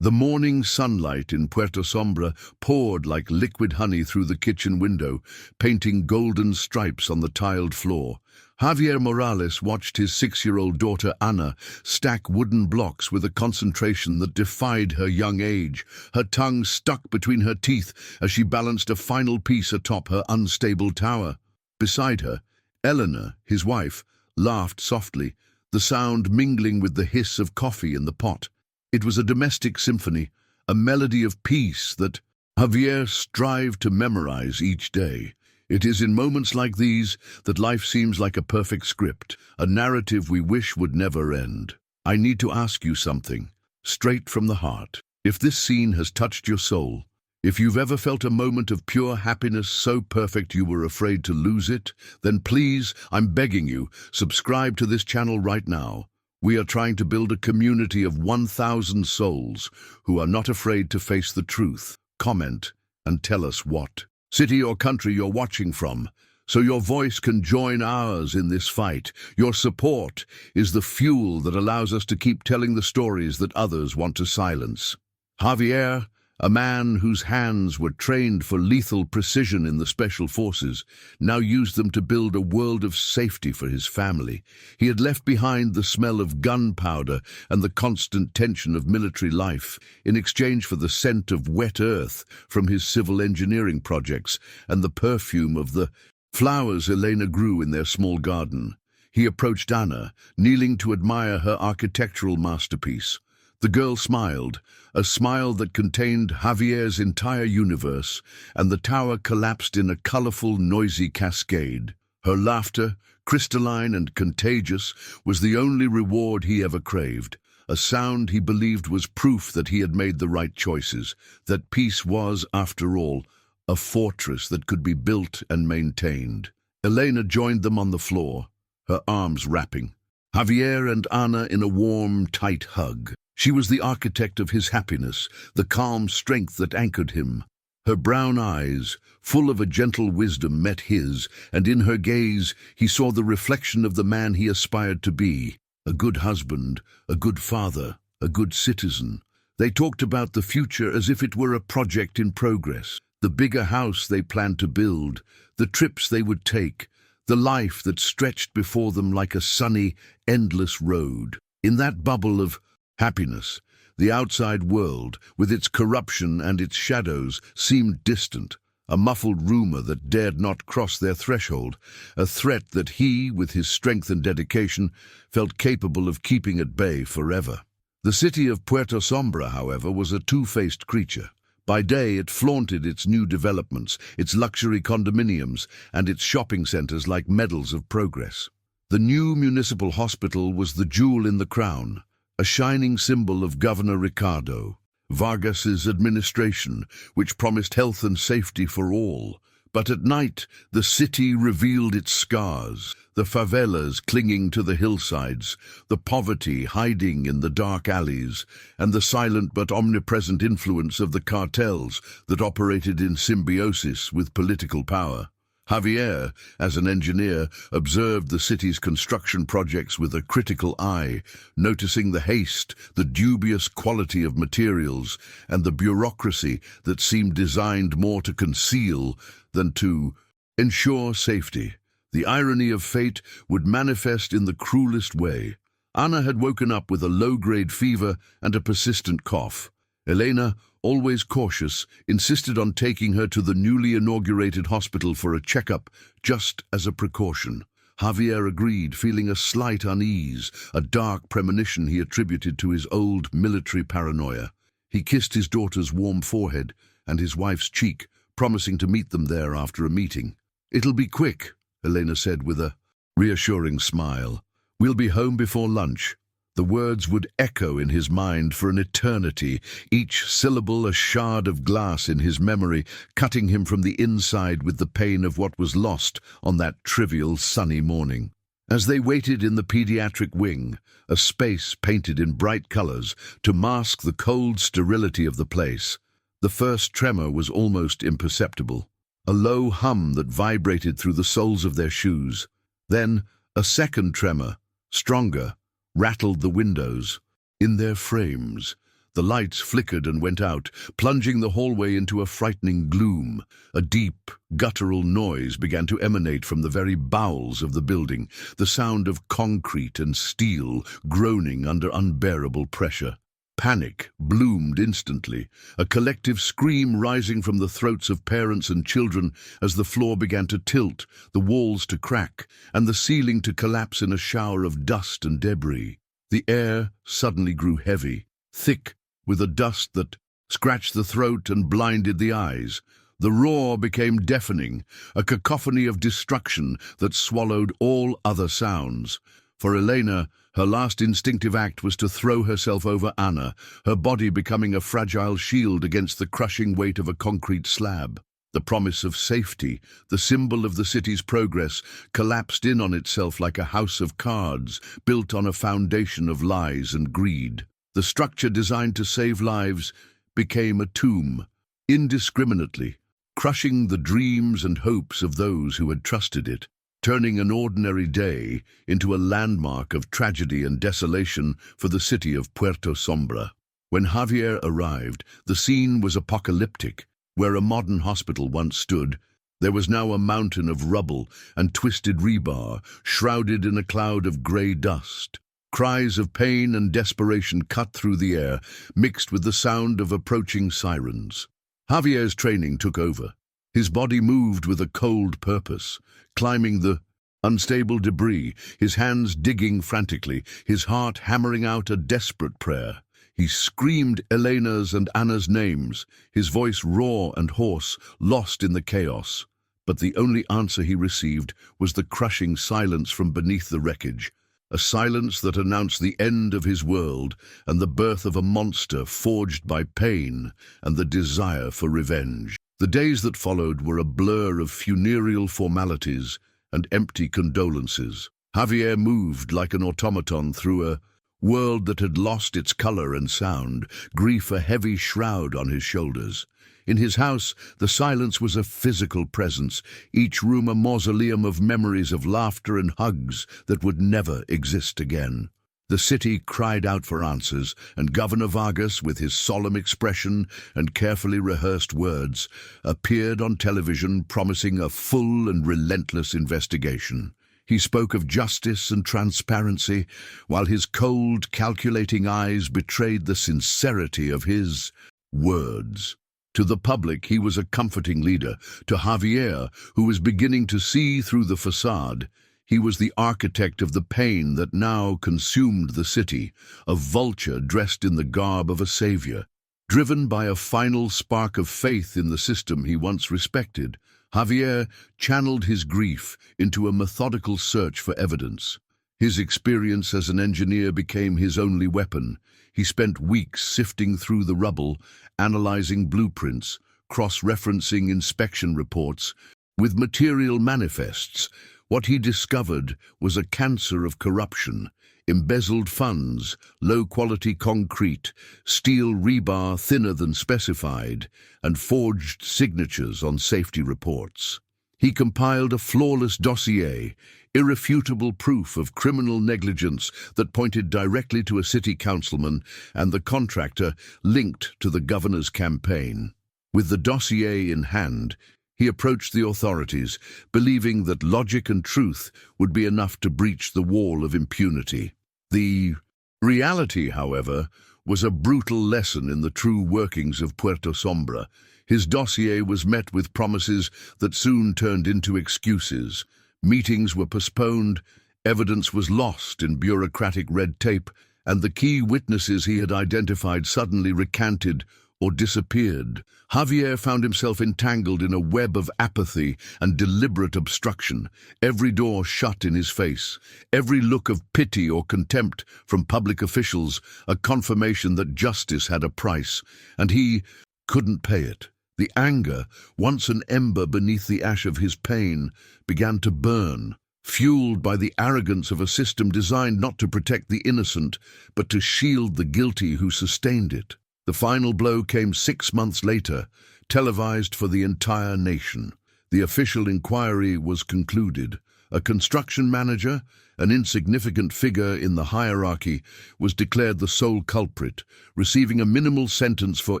The morning sunlight in Puerto Sombra poured like liquid honey through the kitchen window, painting golden stripes on the tiled floor. Javier Morales watched his 6-year-old daughter Ana stack wooden blocks with a concentration that defied her young age, her tongue stuck between her teeth as she balanced a final piece atop her unstable tower. Beside her, Eleanor, his wife, laughed softly, the sound mingling with the hiss of coffee in the pot. It was a domestic symphony, a melody of peace that Javier strived to memorize each day. It is in moments like these that life seems like a perfect script, a narrative we wish would never end. I need to ask you something, straight from the heart. If this scene has touched your soul, if you've ever felt a moment of pure happiness so perfect you were afraid to lose it, then please, I'm begging you, subscribe to this channel right now. We are trying to build a community of 1,000 souls who are not afraid to face the truth. Comment and tell us what city or country you're watching from, so your voice can join ours in this fight. Your support is the fuel that allows us to keep telling the stories that others want to silence. Javier, a man whose hands were trained for lethal precision in the special forces, now used them to build a world of safety for his family. He had left behind the smell of gunpowder and the constant tension of military life in exchange for the scent of wet earth from his civil engineering projects and the perfume of the flowers Elena grew in their small garden. He approached Ana, kneeling to admire her architectural masterpiece. The girl smiled, a smile that contained Javier's entire universe, and the tower collapsed in a colorful, noisy cascade. Her laughter, crystalline and contagious, was the only reward he ever craved, a sound he believed was proof that he had made the right choices, that peace was, after all, a fortress that could be built and maintained. Elena joined them on the floor, her arms wrapping Javier and Ana in a warm, tight hug. She was the architect of his happiness, the calm strength that anchored him. Her brown eyes, full of a gentle wisdom, met his, and in her gaze he saw the reflection of the man he aspired to be, a good husband, a good father, a good citizen. They talked about the future as if it were a project in progress, the bigger house they planned to build, the trips they would take, the life that stretched before them like a sunny, endless road. In that bubble of happiness, the outside world, with its corruption and its shadows, seemed distant, a muffled rumor that dared not cross their threshold, a threat that he, with his strength and dedication, felt capable of keeping at bay forever. The city of Puerto Sombra, however, was a two-faced creature. By day it flaunted its new developments, its luxury condominiums, and its shopping centers like medals of progress. The new municipal hospital was the jewel in the crown, a shining symbol of Governor Ricardo Vargas's administration, which promised health and safety for all. But at night, the city revealed its scars, the favelas clinging to the hillsides, the poverty hiding in the dark alleys, and the silent but omnipresent influence of the cartels that operated in symbiosis with political power. Javier, as an engineer, observed the city's construction projects with a critical eye, noticing the haste, the dubious quality of materials, and the bureaucracy that seemed designed more to conceal than to ensure safety. The irony of fate would manifest in the cruelest way. Ana had woken up with a low-grade fever and a persistent cough. Elena, always cautious, insisted on taking her to the newly inaugurated hospital for a checkup, just as a precaution. Javier agreed, feeling a slight unease, a dark premonition he attributed to his old military paranoia. He kissed his daughter's warm forehead and his wife's cheek, promising to meet them there after a meeting. "It'll be quick," Elena said with a reassuring smile. "We'll be home before lunch." The words would echo in his mind for an eternity, each syllable a shard of glass in his memory, cutting him from the inside with the pain of what was lost on that trivial sunny morning. As they waited in the pediatric wing, a space painted in bright colors to mask the cold sterility of the place, the first tremor was almost imperceptible, a low hum that vibrated through the soles of their shoes. Then a second tremor, stronger, rattled the windows. In their frames, The lights flickered and went out, plunging the hallway into a frightening gloom. A deep, guttural noise began to emanate from the very bowels of the building, the sound of concrete and steel groaning under unbearable pressure. Panic bloomed instantly, a collective scream rising from the throats of parents and children as the floor began to tilt, the walls to crack, and the ceiling to collapse in a shower of dust and debris. The air suddenly grew heavy, thick, with a dust that scratched the throat and blinded the eyes. The roar became deafening, a cacophony of destruction that swallowed all other sounds. For Elena, her last instinctive act was to throw herself over Anna, her body becoming a fragile shield against the crushing weight of a concrete slab. The promise of safety, the symbol of the city's progress, collapsed in on itself like a house of cards, built on a foundation of lies and greed. The structure designed to save lives became a tomb, indiscriminately, crushing the dreams and hopes of those who had trusted it, turning an ordinary day into a landmark of tragedy and desolation for the city of Puerto Sombra. When Javier arrived, the scene was apocalyptic. Where a modern hospital once stood, there was now a mountain of rubble and twisted rebar, shrouded in a cloud of grey dust. Cries of pain and desperation cut through the air, mixed with the sound of approaching sirens. Javier's training took over. His body moved with a cold purpose, climbing the unstable debris, his hands digging frantically, his heart hammering out a desperate prayer. He screamed Elena's and Anna's names, his voice raw and hoarse, lost in the chaos. But the only answer he received was the crushing silence from beneath the wreckage, a silence that announced the end of his world and the birth of a monster forged by pain and the desire for revenge. The days that followed were a blur of funereal formalities and empty condolences. Javier moved like an automaton through a world that had lost its color and sound, grief a heavy shroud on his shoulders. In his house, the silence was a physical presence, each room a mausoleum of memories of laughter and hugs that would never exist again. The city cried out for answers, and Governor Vargas, with his solemn expression and carefully rehearsed words, appeared on television promising a full and relentless investigation. He spoke of justice and transparency, while his cold, calculating eyes betrayed the sincerity of his words. To the public, he was a comforting leader. To Javier, who was beginning to see through the facade, he was the architect of the pain that now consumed the city, a vulture dressed in the garb of a savior. Driven by a final spark of faith in the system he once respected, Javier channeled his grief into a methodical search for evidence. His experience as an engineer became his only weapon. He spent weeks sifting through the rubble, analyzing blueprints, cross-referencing inspection reports. With material manifests, what he discovered was a cancer of corruption: embezzled funds, low-quality concrete, steel rebar thinner than specified, and forged signatures on safety reports. He compiled a flawless dossier, irrefutable proof of criminal negligence that pointed directly to a city councilman and the contractor linked to the governor's campaign. With the dossier in hand, he approached the authorities, believing that logic and truth would be enough to breach the wall of impunity. The reality, however, was a brutal lesson in the true workings of Puerto Sombra. His dossier was met with promises that soon turned into excuses. Meetings were postponed, evidence was lost in bureaucratic red tape, and the key witnesses he had identified suddenly recanted or disappeared. Javier found himself entangled in a web of apathy and deliberate obstruction, every door shut in his face, every look of pity or contempt from public officials a confirmation that justice had a price, and he couldn't pay it. The anger, once an ember beneath the ash of his pain, began to burn, fueled by the arrogance of a system designed not to protect the innocent, but to shield the guilty who sustained it. The final blow came 6 months later, televised for the entire nation. The official inquiry was concluded. A construction manager, an insignificant figure in the hierarchy, was declared the sole culprit, receiving a minimal sentence for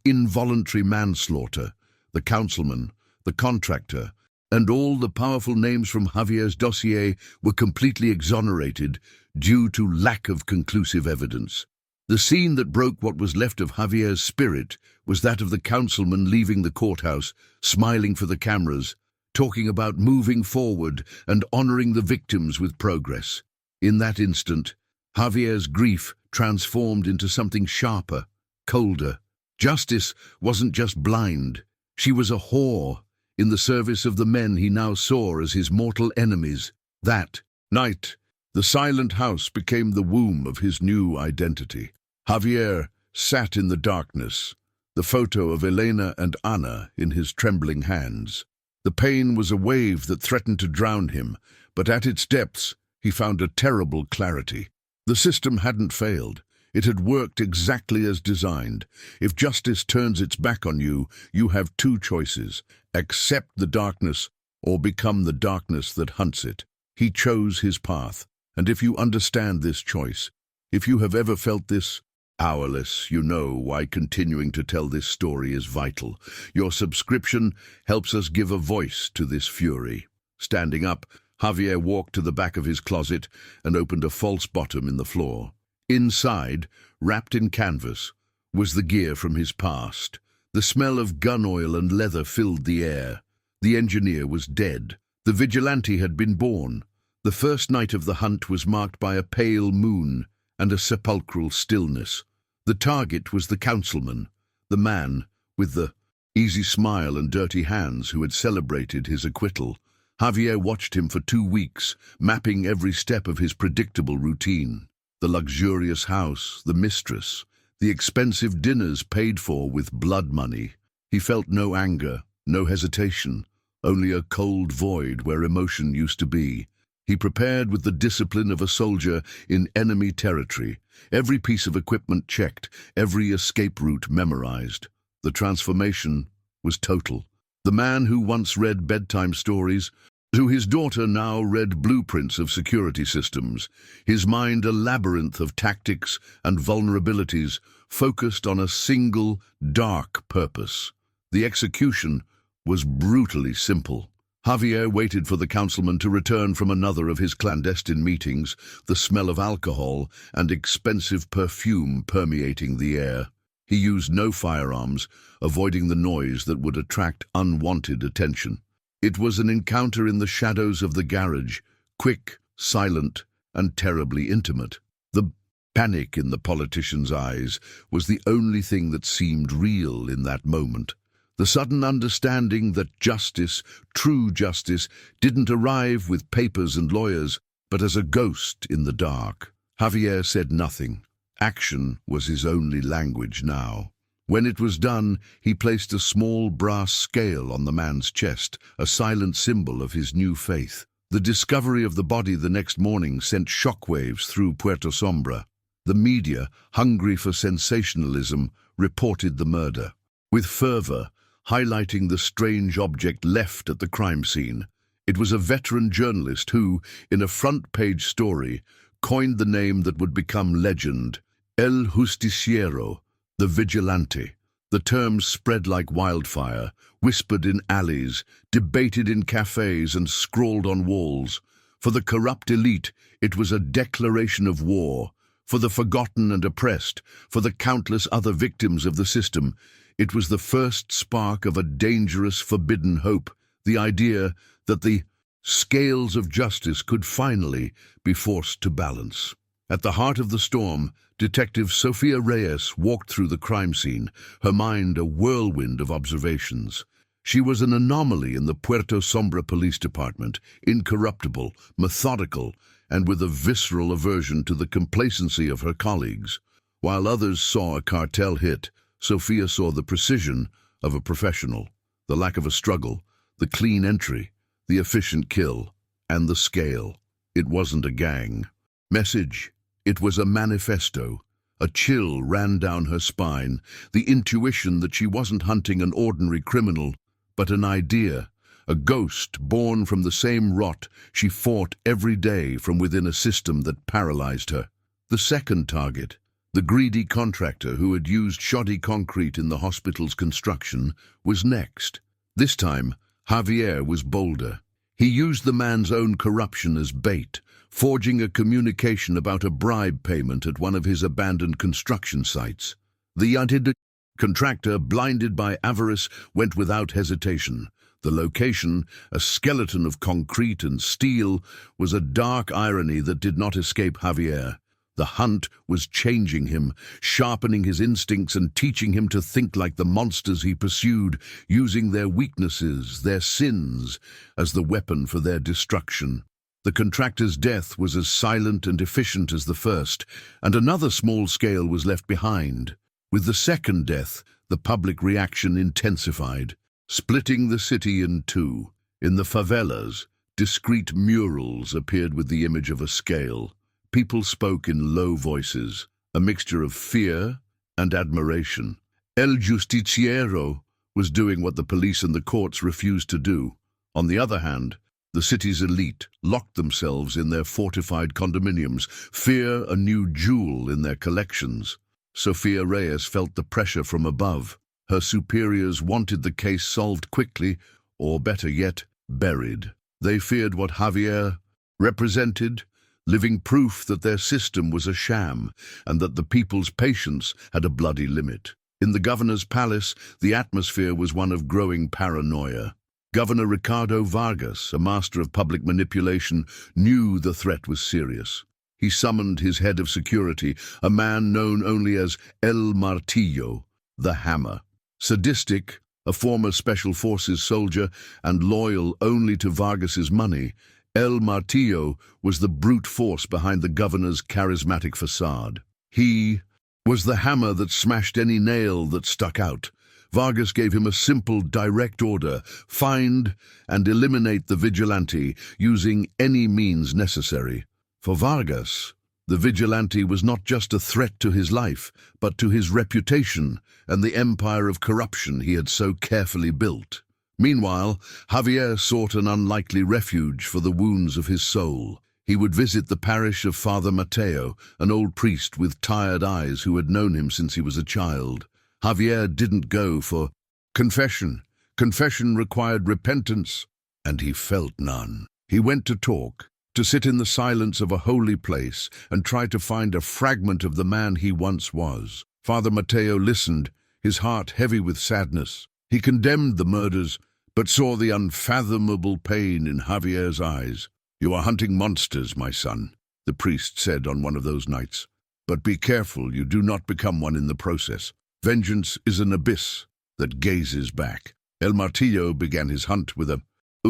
involuntary manslaughter. The councilman, the contractor, and all the powerful names from Javier's dossier were completely exonerated due to lack of conclusive evidence. The scene that broke what was left of Javier's spirit was that of the councilman leaving the courthouse, smiling for the cameras, talking about moving forward and honoring the victims with progress. In that instant, Javier's grief transformed into something sharper, colder. Justice wasn't just blind. She was a whore in the service of the men he now saw as his mortal enemies. That night, the silent house became the womb of his new identity. Javier sat in the darkness, the photo of Elena and Ana in his trembling hands. The pain was a wave that threatened to drown him, but at its depths he found a terrible clarity. The system hadn't failed. It had worked exactly as designed. If justice turns its back on you, you have two choices: accept the darkness or become the darkness that hunts it. He chose his path, and if you understand this choice, if you have ever felt this powerless, you know why continuing to tell this story is vital. Your subscription helps us give a voice to this fury. Standing up, Javier walked to the back of his closet and opened a false bottom in the floor. Inside, wrapped in canvas, was the gear from his past. The smell of gun oil and leather filled the air. The engineer was dead. The vigilante had been born. The first night of the hunt was marked by a pale moon and a sepulchral stillness. The target was the councilman, the man with the easy smile and dirty hands who had celebrated his acquittal. Javier watched him for 2 weeks, mapping every step of his predictable routine. The luxurious house, the mistress, the expensive dinners paid for with blood money. He felt no anger, no hesitation, only a cold void where emotion used to be. He prepared with the discipline of a soldier in enemy territory, every piece of equipment checked, every escape route memorized. The transformation was total. The man who once read bedtime stories to his daughter now read blueprints of security systems, his mind a labyrinth of tactics and vulnerabilities focused on a single, dark purpose. The execution was brutally simple. Javier waited for the councilman to return from another of his clandestine meetings, the smell of alcohol and expensive perfume permeating the air. He used no firearms, avoiding the noise that would attract unwanted attention. It was an encounter in the shadows of the garage, quick, silent, and terribly intimate. The panic in the politician's eyes was the only thing that seemed real in that moment. The sudden understanding that justice, true justice, didn't arrive with papers and lawyers, but as a ghost in the dark. Javier said nothing. Action was his only language now. When it was done, he placed a small brass scale on the man's chest, a silent symbol of his new faith. The discovery of the body the next morning sent shockwaves through Puerto Sombra. The media, hungry for sensationalism, reported the murder with fervor, highlighting the strange object left at the crime scene. It was a veteran journalist who, in a front-page story, coined the name that would become legend: El Justiciero, the Vigilante. The term spread like wildfire, whispered in alleys, debated in cafes, and scrawled on walls. For the corrupt elite, it was a declaration of war. For the forgotten and oppressed, for the countless other victims of the system, it was the first spark of a dangerous, forbidden hope, the idea that the scales of justice could finally be forced to balance. At the heart of the storm, Detective Sofia Reyes walked through the crime scene, her mind a whirlwind of observations. She was an anomaly in the Puerto Sombra Police Department, incorruptible, methodical, and with a visceral aversion to the complacency of her colleagues. While others saw a cartel hit, Sofia saw the precision of a professional, the lack of a struggle, the clean entry, the efficient kill, and the scale. It wasn't a gang message. It was a manifesto. A chill ran down her spine, the intuition that she wasn't hunting an ordinary criminal, but an idea, A ghost born from the same rot she fought every day from within a system that paralyzed her. The second target, the greedy contractor who had used shoddy concrete in the hospital's construction, was next. This time, Javier was bolder. He used the man's own corruption as bait, forging a communication about a bribe payment at one of his abandoned construction sites. The contractor, blinded by avarice, went without hesitation. The location, a skeleton of concrete and steel, was a dark irony that did not escape Javier. The hunt was changing him, sharpening his instincts and teaching him to think like the monsters he pursued, using their weaknesses, their sins, as the weapon for their destruction. The contractor's death was as silent and efficient as the first, and another small scale was left behind. With the second death, the public reaction intensified, splitting the city in two. In the favelas, discreet murals appeared with the image of a scale. People spoke in low voices, a mixture of fear and admiration. El Justiciero was doing what the police and the courts refused to do. On the other hand, the city's elite locked themselves in their fortified condominiums, fear a new jewel in their collections. Sofia Reyes felt the pressure from above. Her superiors wanted the case solved quickly, or better yet, buried. They feared what Javier represented, living proof that their system was a sham and that the people's patience had a bloody limit. In the governor's palace, the atmosphere was one of growing paranoia. Governor Ricardo Vargas, a master of public manipulation, knew the threat was serious. He summoned his head of security, a man known only as El Martillo, the Hammer. Sadistic, a former Special Forces soldier and loyal only to Vargas's money, El Martillo was the brute force behind the governor's charismatic facade. He was the hammer that smashed any nail that stuck out. Vargas gave him a simple, direct order: find and eliminate the Vigilante using any means necessary. For Vargas, the Vigilante was not just a threat to his life, but to his reputation and the empire of corruption he had so carefully built. Meanwhile, Javier sought an unlikely refuge for the wounds of his soul. He would visit the parish of Father Mateo, an old priest with tired eyes who had known him since he was a child. Javier didn't go for confession. Confession required repentance, and he felt none. He went to talk, to sit in the silence of a holy place and try to find a fragment of the man he once was. Father Mateo listened, his heart heavy with sadness. He condemned the murders, but saw the unfathomable pain in Javier's eyes. "You are hunting monsters, my son," the priest said on one of those nights. "But be careful you do not become one in the process. Vengeance is an abyss that gazes back." El Martillo began his hunt with a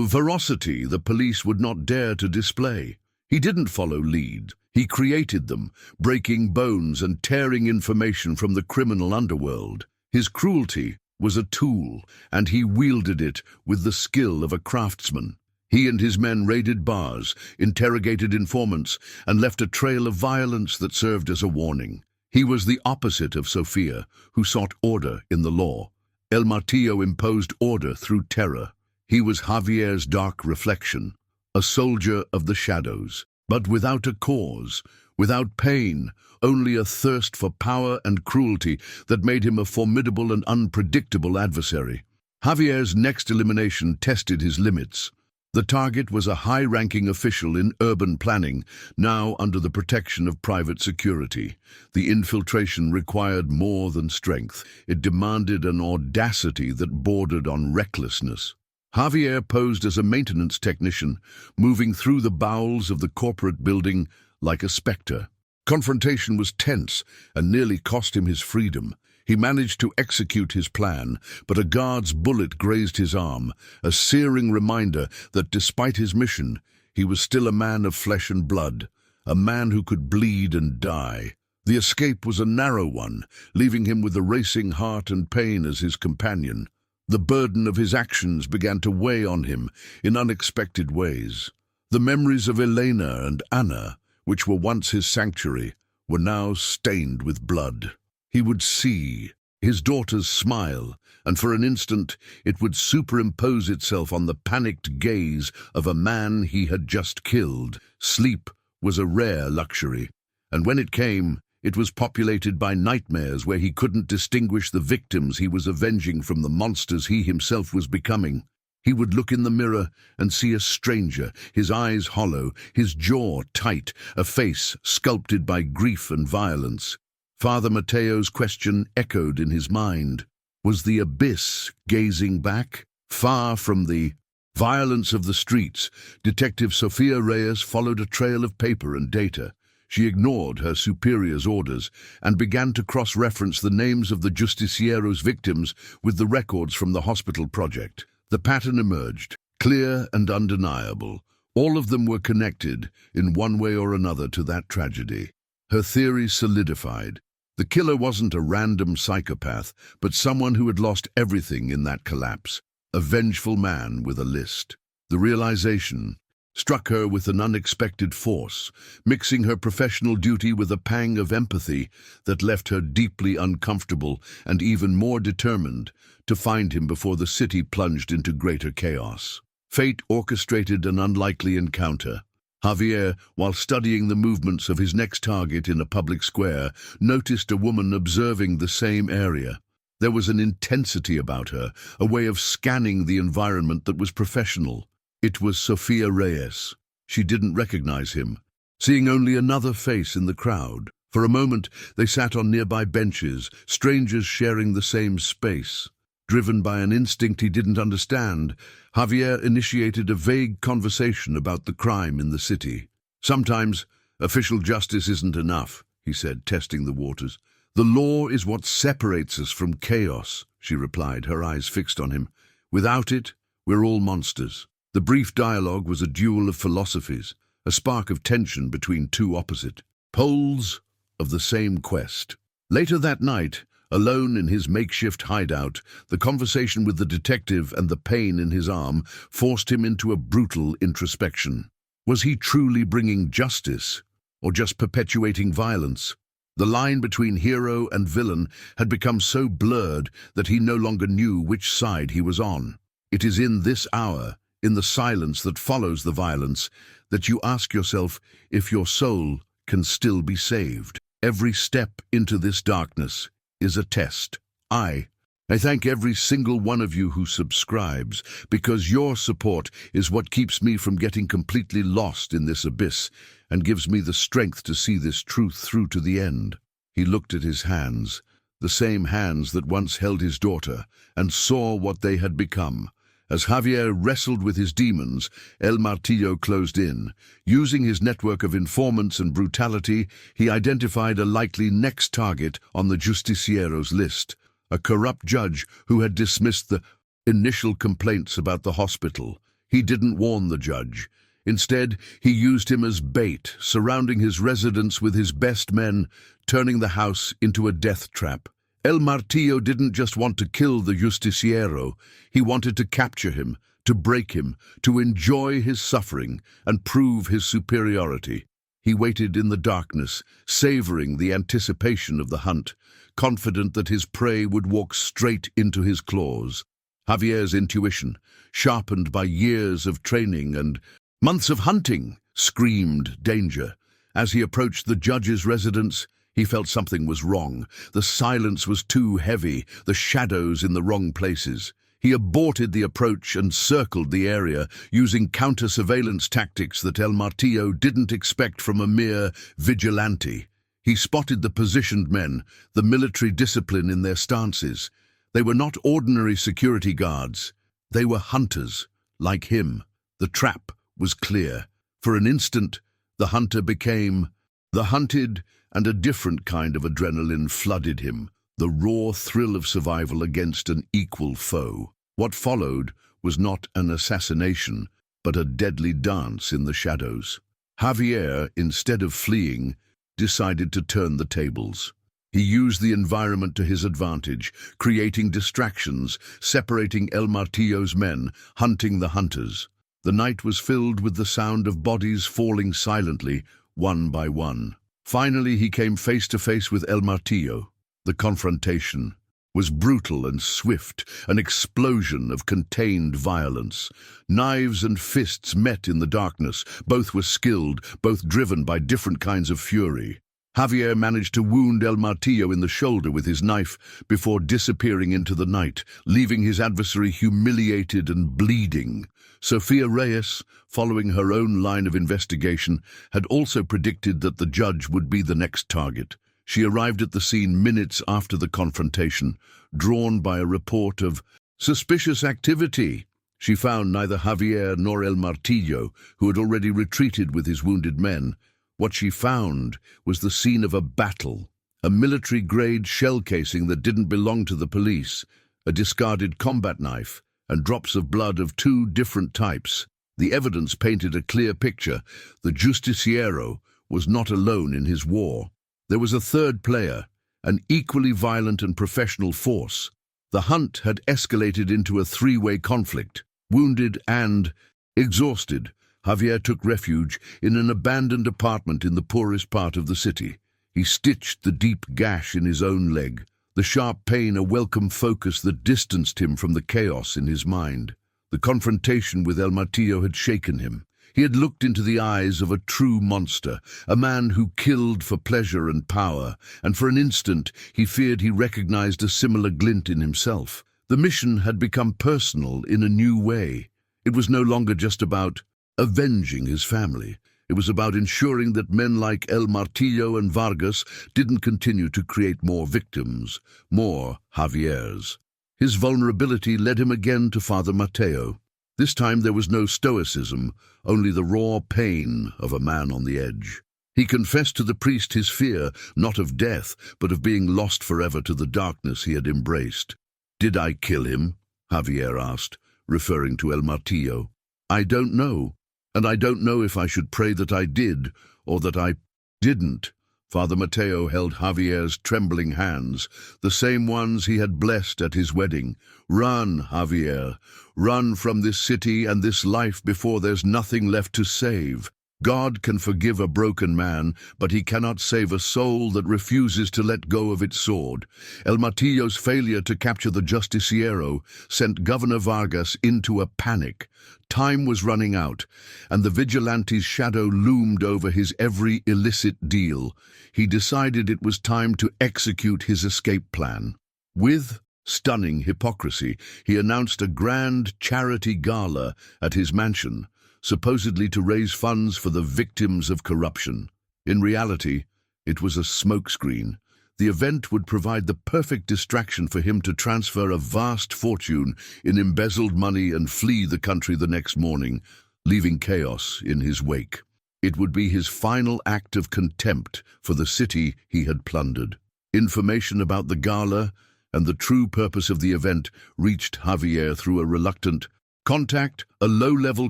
ferocity the police would not dare to display. He didn't follow leads. He created them, breaking bones and tearing information from the criminal underworld. His cruelty was a tool, and he wielded it with the skill of a craftsman. He and his men raided bars, interrogated informants, and left a trail of violence that served as a warning. He was the opposite of Sofia, who sought order in the law. El Martillo imposed order through terror. He was Javier's dark reflection, a soldier of the shadows, but without a cause, without pain, only a thirst for power and cruelty that made him a formidable and unpredictable adversary. Javier's next elimination tested his limits. The target was a high-ranking official in urban planning, now under the protection of private security. The infiltration required more than strength. It demanded an audacity that bordered on recklessness. Javier posed as a maintenance technician, moving through the bowels of the corporate building like a specter. Confrontation was tense and nearly cost him his freedom. He managed to execute his plan, but a guard's bullet grazed his arm, a searing reminder that despite his mission, he was still a man of flesh and blood, a man who could bleed and die. The escape was a narrow one, leaving him with a racing heart and pain as his companion. The burden of his actions began to weigh on him in unexpected ways. The memories of Elena and Anna, which were once his sanctuary, were now stained with blood. He would see, his daughter's smile, and for an instant it would superimpose itself on the panicked gaze of a man he had just killed. Sleep was a rare luxury, and when it came, it was populated by nightmares where he couldn't distinguish the victims he was avenging from the monsters he himself was becoming. He would look in the mirror and see a stranger, his eyes hollow, his jaw tight, a face sculpted by grief and violence. Father Mateo's question echoed in his mind. Was the abyss gazing back? Far from the violence of the streets, Detective Sofia Reyes followed a trail of paper and data. She ignored her superior's orders and began to cross-reference the names of the Justiciero's victims with the records from the hospital project. The pattern emerged, clear and undeniable. All of them were connected, in one way or another, to that tragedy. Her theory solidified. The killer wasn't a random psychopath, but someone who had lost everything in that collapse. A vengeful man with a list. The realization struck her with an unexpected force, mixing her professional duty with a pang of empathy that left her deeply uncomfortable and even more determined to find him before the city plunged into greater chaos. Fate orchestrated an unlikely encounter. Javier, while studying the movements of his next target in a public square, noticed a woman observing the same area. There was an intensity about her, a way of scanning the environment that was professional. It was Sofia Reyes. She didn't recognize him, seeing only another face in the crowd. For a moment, they sat on nearby benches, strangers sharing the same space. Driven by an instinct he didn't understand, Javier initiated a vague conversation about the crime in the city. Sometimes, official justice isn't enough, he said, testing the waters. The law is what separates us from chaos, she replied, her eyes fixed on him. Without it, we're all monsters. The brief dialogue was a duel of philosophies, a spark of tension between two opposite poles of the same quest. Later that night, alone in his makeshift hideout, the conversation with the detective and the pain in his arm forced him into a brutal introspection. Was he truly bringing justice, or just perpetuating violence? The line between hero and villain had become so blurred that he no longer knew which side he was on. It is in this hour, in the silence that follows the violence, that you ask yourself if your soul can still be saved. Every step into this darkness is a test. I thank every single one of you who subscribes, because your support is what keeps me from getting completely lost in this abyss and gives me the strength to see this truth through to the end. He looked at his hands, the same hands that once held his daughter, and saw what they had become. As Javier wrestled with his demons, El Martillo closed in. Using his network of informants and brutality, he identified a likely next target on the Justiciero's list, a corrupt judge who had dismissed the initial complaints about the hospital. He didn't warn the judge. Instead, he used him as bait, surrounding his residence with his best men, turning the house into a death trap. El Martillo didn't just want to kill the Justiciero, he wanted to capture him, to break him, to enjoy his suffering and prove his superiority. He waited in the darkness, savoring the anticipation of the hunt, confident that his prey would walk straight into his claws. Javier's intuition, sharpened by years of training and months of hunting, screamed danger. As he approached the judge's residence, he felt something was wrong. The silence was too heavy, the shadows in the wrong places. He aborted the approach and circled the area, using counter-surveillance tactics that El Martillo didn't expect from a mere vigilante. He spotted the positioned men, the military discipline in their stances. They were not ordinary security guards. They were hunters, like him. The trap was clear. For an instant, the hunter became the hunted, and a different kind of adrenaline flooded him, the raw thrill of survival against an equal foe. What followed was not an assassination, but a deadly dance in the shadows. Javier, instead of fleeing, decided to turn the tables. He used the environment to his advantage, creating distractions, separating El Martillo's men, hunting the hunters. The night was filled with the sound of bodies falling silently, one by one. Finally, he came face to face with El Martillo. The confrontation was brutal and swift, an explosion of contained violence. Knives and fists met in the darkness. Both were skilled, both driven by different kinds of fury. Javier managed to wound El Martillo in the shoulder with his knife before disappearing into the night, leaving his adversary humiliated and bleeding. Sofia Reyes, following her own line of investigation, had also predicted that the judge would be the next target. She arrived at the scene minutes after the confrontation, drawn by a report of suspicious activity. She found neither Javier nor El Martillo, who had already retreated with his wounded men. What she found was the scene of a battle, a military-grade shell casing that didn't belong to the police, a discarded combat knife, and drops of blood of two different types. The evidence painted a clear picture. The Justiciero was not alone in his war. There was a third player, an equally violent and professional force. The hunt had escalated into a three-way conflict. Wounded and exhausted, Javier took refuge in an abandoned apartment in the poorest part of the city. He stitched the deep gash in his own leg, the sharp pain a welcome focus that distanced him from the chaos in his mind. The confrontation with El Martillo had shaken him. He had looked into the eyes of a true monster, a man who killed for pleasure and power, and for an instant he feared he recognized a similar glint in himself. The mission had become personal in a new way. It was no longer just about avenging his family. It was about ensuring that men like El Martillo and Vargas didn't continue to create more victims, more Javiers. His vulnerability led him again to Father Mateo. This time there was no stoicism, only the raw pain of a man on the edge. He confessed to the priest his fear, not of death, but of being lost forever to the darkness he had embraced. "Did I kill him?" Javier asked, referring to El Martillo. "I don't know. And I don't know if I should pray that I did, or that I didn't." Father Mateo held Javier's trembling hands, the same ones he had blessed at his wedding. "Run, Javier. Run from this city and this life before there's nothing left to save. God can forgive a broken man, but he cannot save a soul that refuses to let go of its sword." El Martillo's failure to capture the Justiciero sent Governor Vargas into a panic. Time was running out, and the Vigilante's shadow loomed over his every illicit deal. He decided it was time to execute his escape plan. With stunning hypocrisy, he announced a grand charity gala at his mansion, supposedly to raise funds for the victims of corruption. In reality, it was a smokescreen. The event would provide the perfect distraction for him to transfer a vast fortune in embezzled money and flee the country the next morning, leaving chaos in his wake. It would be his final act of contempt for the city he had plundered. Information about the gala and the true purpose of the event reached Javier through a reluctant contact, a low-level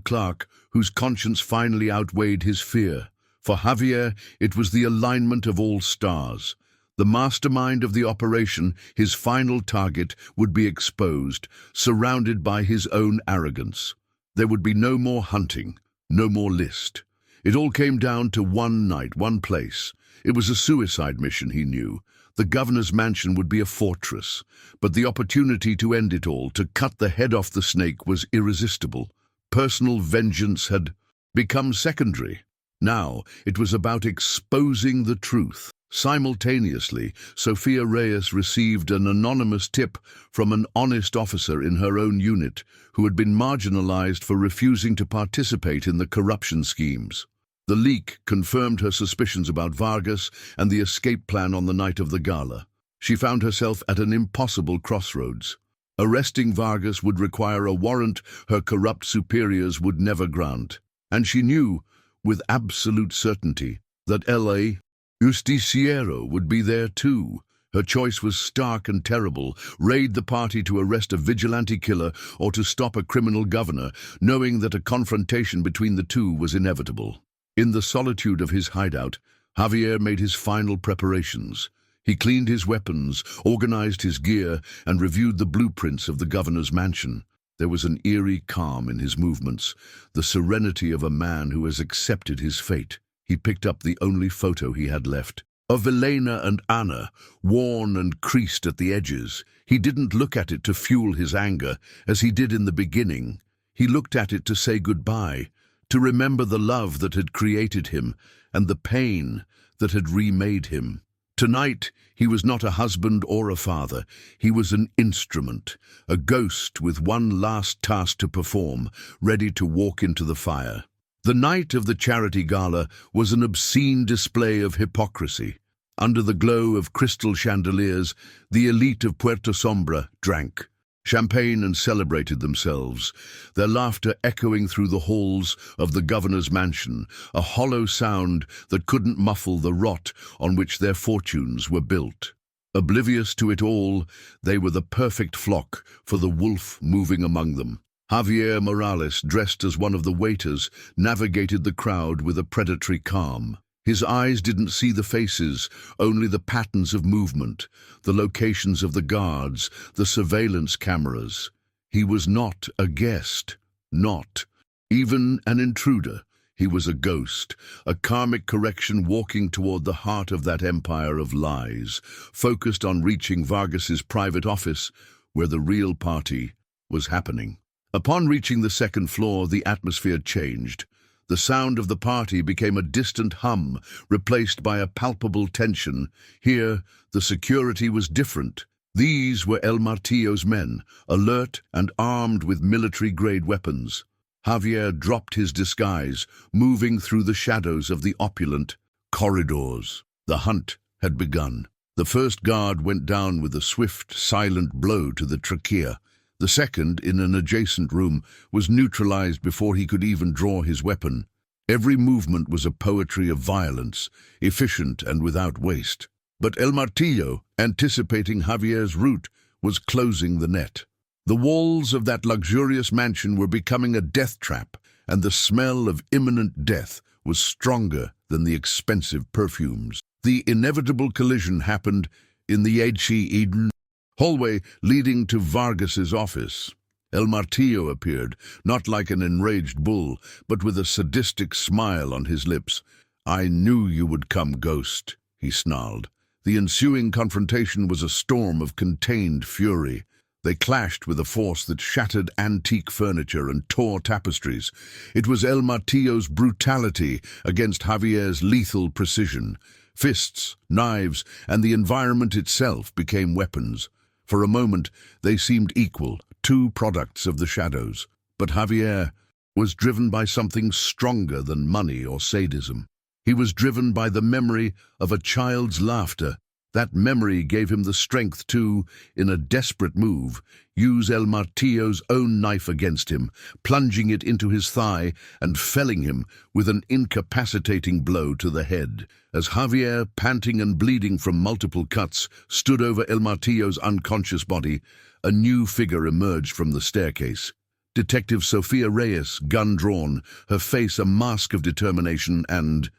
clerk whose conscience finally outweighed his fear. For Javier, it was the alignment of all stars. The mastermind of the operation, his final target, would be exposed, surrounded by his own arrogance. There would be no more hunting, no more list. It all came down to one night, one place. It was a suicide mission, he knew. The governor's mansion would be a fortress, but the opportunity to end it all, to cut the head off the snake, was irresistible. Personal vengeance had become secondary. Now it was about exposing the truth. Simultaneously, Sofia Reyes received an anonymous tip from an honest officer in her own unit who had been marginalized for refusing to participate in the corruption schemes. The leak confirmed her suspicions about Vargas and the escape plan on the night of the gala. She found herself at an impossible crossroads. Arresting Vargas would require a warrant her corrupt superiors would never grant, and she knew, with absolute certainty, that El Justiciero would be there too. Her choice was stark and terrible: raid the party to arrest a vigilante killer or to stop a criminal governor, knowing that a confrontation between the two was inevitable. In the solitude of his hideout, Javier made his final preparations. He cleaned his weapons, organized his gear, and reviewed the blueprints of the governor's mansion. There was an eerie calm in his movements, the serenity of a man who has accepted his fate. He picked up the only photo he had left, Of Elena and Anna, worn and creased at the edges. He didn't look at it to fuel his anger, as he did in the beginning. He looked at it to say goodbye, to remember the love that had created him and the pain that had remade him. Tonight, he was not a husband or a father. He was an instrument, a ghost with one last task to perform, ready to walk into the fire. The night of the charity gala was an obscene display of hypocrisy. Under the glow of crystal chandeliers, the elite of Puerto Sombra drank champagne and celebrated themselves, their laughter echoing through the halls of the governor's mansion, a hollow sound that couldn't muffle the rot on which their fortunes were built. Oblivious to it all, they were the perfect flock for the wolf moving among them. Javier Morales, dressed as one of the waiters, navigated the crowd with a predatory calm. His eyes didn't see the faces, only the patterns of movement, the locations of the guards, the surveillance cameras. He was not a guest, not even an intruder. He was a ghost, a karmic correction walking toward the heart of that empire of lies, focused on reaching Vargas's private office, where the real party was happening. Upon reaching the second floor, the atmosphere changed. The sound of the party became a distant hum, replaced by a palpable tension. Here, the security was different. These were El Martillo's men, alert and armed with military-grade weapons. Javier dropped his disguise, moving through the shadows of the opulent corridors. The hunt had begun. The first guard went down with a swift, silent blow to the trachea. The second, in an adjacent room, was neutralized before he could even draw his weapon. Every movement was a poetry of violence, efficient and without waste. But El Martillo, anticipating Javier's route, was closing the net. The walls of that luxurious mansion were becoming a death trap, and the smell of imminent death was stronger than the expensive perfumes. The inevitable collision happened in the Eden hallway leading to Vargas's office. El Martillo appeared, not like an enraged bull, but with a sadistic smile on his lips. "I knew you would come, ghost," he snarled. The ensuing confrontation was a storm of contained fury. They clashed with a force that shattered antique furniture and tore tapestries. It was El Martillo's brutality against Javier's lethal precision. Fists, knives, and the environment itself became weapons. For a moment, they seemed equal, two products of the shadows. But Javier was driven by something stronger than money or sadism. He was driven by the memory of a child's laughter. That memory gave him the strength to, in a desperate move, use El Martillo's own knife against him, plunging it into his thigh and felling him with an incapacitating blow to the head. As Javier, panting and bleeding from multiple cuts, stood over El Martillo's unconscious body, a new figure emerged from the staircase. Detective Sofia Reyes, gun drawn, her face a mask of determination and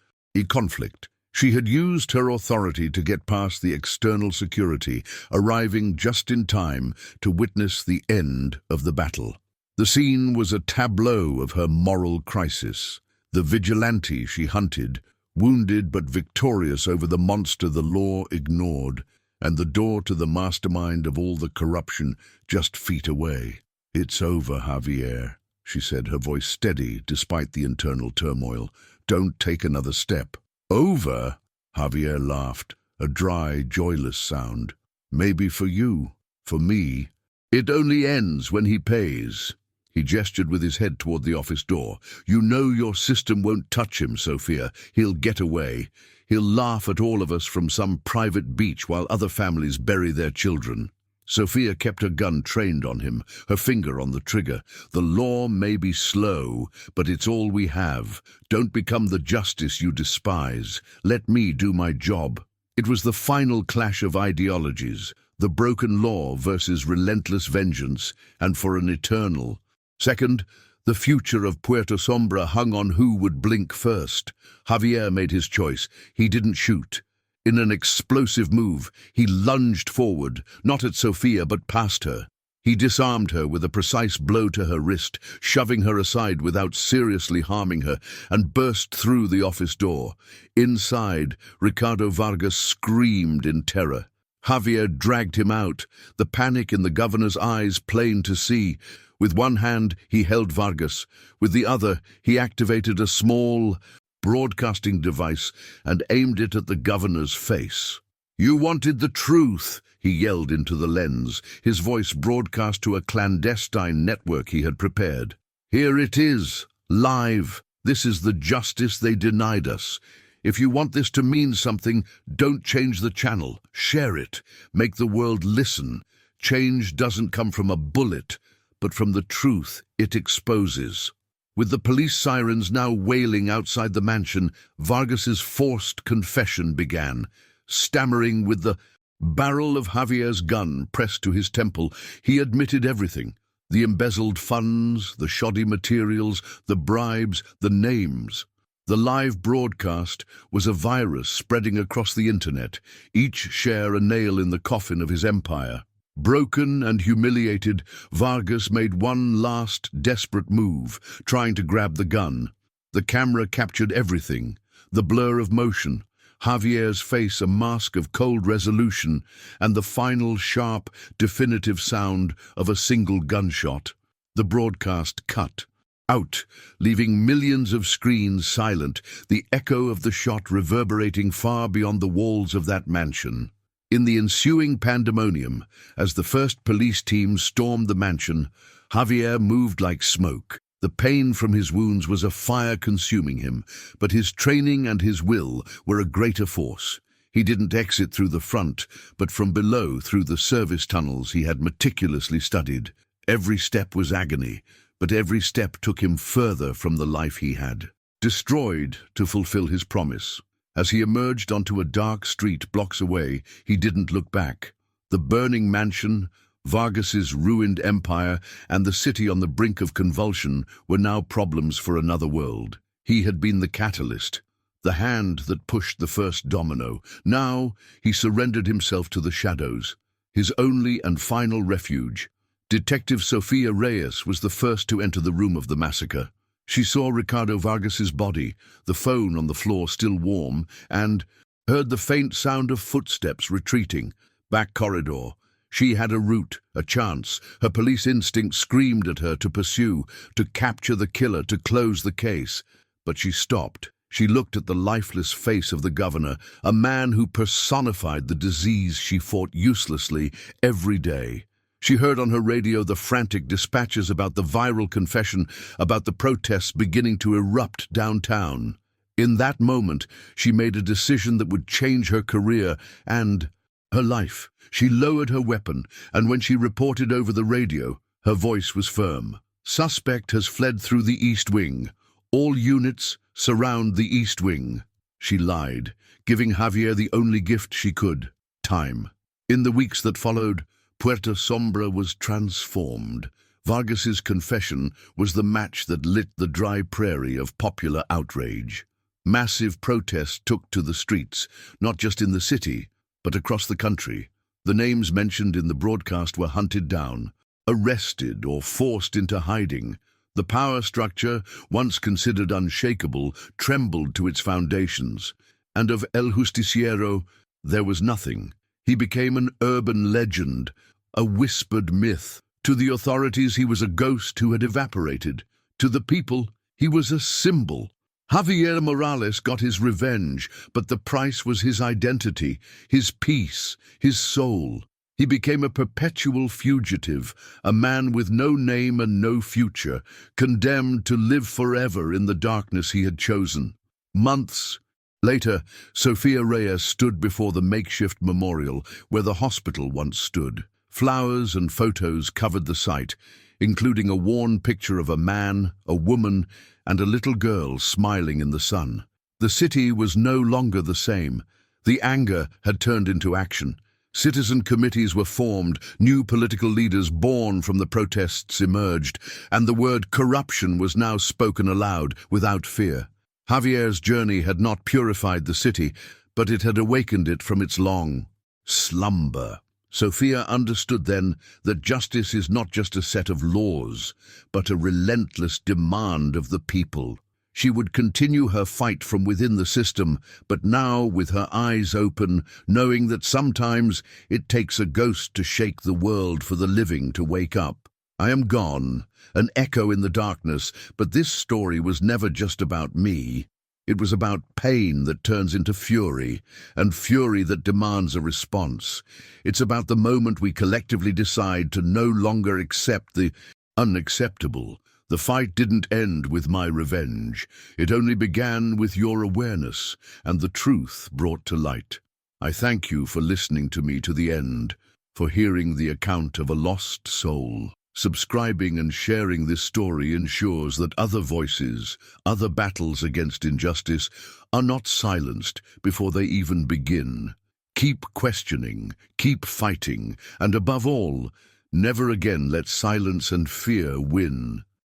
conflict. She had used her authority to get past the external security, arriving just in time to witness the end of the battle. The scene was a tableau of her moral crisis. The vigilante she hunted, wounded but victorious over the monster the law ignored, and the door to the mastermind of all the corruption just feet away. "It's over, Javier," she said, her voice steady despite the internal turmoil. "Don't take another step." "Over?" Javier laughed, a dry, joyless sound. "Maybe for you, for me. It only ends when he pays." He gestured with his head toward the office door. "You know your system won't touch him, Sophia. He'll get away. He'll laugh at all of us from some private beach while other families bury their children." Sophia kept her gun trained on him, her finger on the trigger. "The law may be slow, but it's all we have. Don't become the justice you despise. Let me do my job." It was the final clash of ideologies, the broken law versus relentless vengeance, and for an eternal. Second, the future of Puerto Sombra hung on who would blink first. Javier made his choice. He didn't shoot. In an explosive move, he lunged forward, not at Sophia but past her. He disarmed her with a precise blow to her wrist, shoving her aside without seriously harming her, and burst through the office door. Inside, Ricardo Vargas screamed in terror. Javier dragged him out, the panic in the governor's eyes plain to see. With one hand, he held Vargas. With the other, he activated a small broadcasting device and aimed it at the governor's face. "You wanted the truth," he yelled into the lens, his voice broadcast to a clandestine network he had prepared. "Here it is, live. This is the justice they denied us. If you want this to mean something, don't change the channel. Share it. Make the world listen. Change doesn't come from a bullet, but from the truth it exposes." With the police sirens now wailing outside the mansion, Vargas's forced confession began. Stammering with the barrel of Javier's gun pressed to his temple, he admitted everything. The embezzled funds, the shoddy materials, the bribes, the names. The live broadcast was a virus spreading across the internet, each share a nail in the coffin of his empire. Broken and humiliated, Vargas made one last desperate move, trying to grab the gun. The camera captured everything, the blur of motion, Javier's face a mask of cold resolution, and the final sharp, definitive sound of a single gunshot. The broadcast cut out, leaving millions of screens silent, the echo of the shot reverberating far beyond the walls of that mansion. In the ensuing pandemonium, as the first police team stormed the mansion, Javier moved like smoke. The pain from his wounds was a fire consuming him, but his training and his will were a greater force. He didn't exit through the front, but from below through the service tunnels he had meticulously studied. Every step was agony, but every step took him further from the life he had destroyed to fulfill his promise. As he emerged onto a dark street blocks away, he didn't look back. The burning mansion, Vargas's ruined empire, and the city on the brink of convulsion were now problems for another world. He had been the catalyst, the hand that pushed the first domino. Now he surrendered himself to the shadows, his only and final refuge. Detective Sofia Reyes was the first to enter the room of the massacre. She saw Ricardo Vargas's body, the phone on the floor still warm, and heard the faint sound of footsteps retreating. Back corridor. She had a route, a chance. Her police instinct screamed at her to pursue, to capture the killer, to close the case. But she stopped. She looked at the lifeless face of the governor, a man who personified the disease she fought uselessly every day. She heard on her radio the frantic dispatches about the viral confession, about the protests beginning to erupt downtown. In that moment, she made a decision that would change her career and her life. She lowered her weapon, and when she reported over the radio, her voice was firm. "Suspect has fled through the East Wing. All units surround the East Wing." She lied, giving Javier the only gift she could: time. In the weeks that followed, Puerto Sombra was transformed. Vargas's confession was the match that lit the dry prairie of popular outrage. Massive protests took to the streets, not just in the city, but across the country. The names mentioned in the broadcast were hunted down, arrested or forced into hiding. The power structure, once considered unshakable, trembled to its foundations. And of El Justiciero, there was nothing. He became an urban legend, a whispered myth. To the authorities, he was a ghost who had evaporated. To the people, he was a symbol. Javier Morales got his revenge, but the price was his identity, his peace, his soul. He became a perpetual fugitive, a man with no name and no future, condemned to live forever in the darkness he had chosen. Months later, Sofia Reyes stood before the makeshift memorial where the hospital once stood. Flowers and photos covered the site, including a worn picture of a man, a woman, and a little girl smiling in the sun. The city was no longer the same. The anger had turned into action. Citizen committees were formed, new political leaders born from the protests emerged, and the word corruption was now spoken aloud without fear. Javier's journey had not purified the city, but it had awakened it from its long slumber. Sophia understood then that justice is not just a set of laws, but a relentless demand of the people. She would continue her fight from within the system, but now with her eyes open, knowing that sometimes it takes a ghost to shake the world for the living to wake up. I am gone, an echo in the darkness, but this story was never just about me. It was about pain that turns into fury, and fury that demands a response. It's about the moment we collectively decide to no longer accept the unacceptable. The fight didn't end with my revenge. It only began with your awareness and the truth brought to light. I thank you for listening to me to the end, for hearing the account of a lost soul. Subscribing and sharing this story ensures that other voices, other battles against injustice, are not silenced before they even begin. Keep questioning, keep fighting, and above all, never again let silence and fear win.